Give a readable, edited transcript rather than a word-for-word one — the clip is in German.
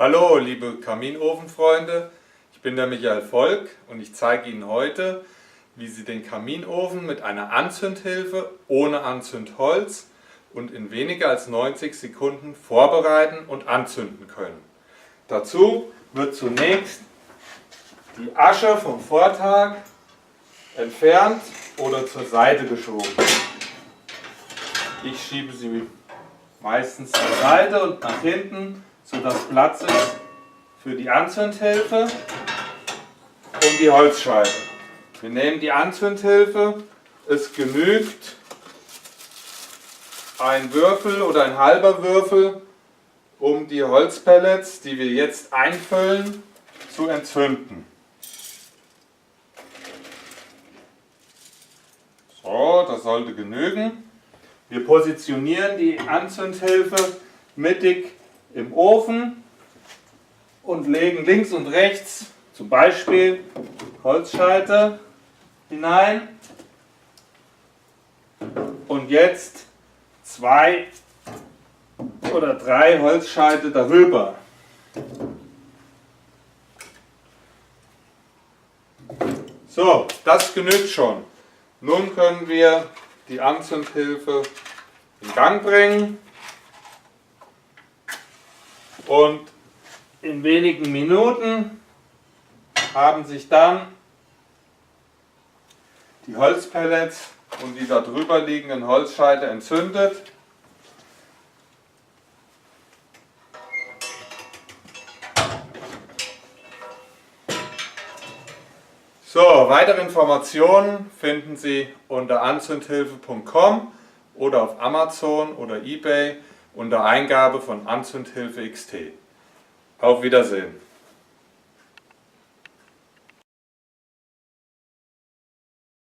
Hallo liebe Kaminofenfreunde, ich bin der Michael Volk und ich zeige Ihnen heute, wie Sie den Kaminofen mit einer Anzündhilfe ohne Anzündholz und in weniger als 90 Sekunden vorbereiten und anzünden können. Dazu wird zunächst die Asche vom Vortag entfernt oder zur Seite geschoben. Ich schiebe sie meistens zur Seite und nach hinten, sodass Platz ist für die Anzündhilfe und die Holzscheite. Wir nehmen die Anzündhilfe, es genügt ein Würfel oder ein halber Würfel, um die Holzpellets, die wir jetzt einfüllen, zu entzünden. So, das sollte genügen. Wir positionieren die Anzündhilfe mittig im Ofen und legen links und rechts zum Beispiel Holzscheite hinein und jetzt 2 oder 3 Holzscheite darüber. So, das genügt schon. Nun können wir die Anzündhilfe in Gang bringen und in wenigen Minuten haben sich dann die Holzpellets und die darüber liegenden Holzscheite entzündet. So, weitere Informationen finden Sie unter anzündhilfe.com oder auf Amazon oder eBay unter Eingabe von Anzündhilfe XT. Auf Wiedersehen!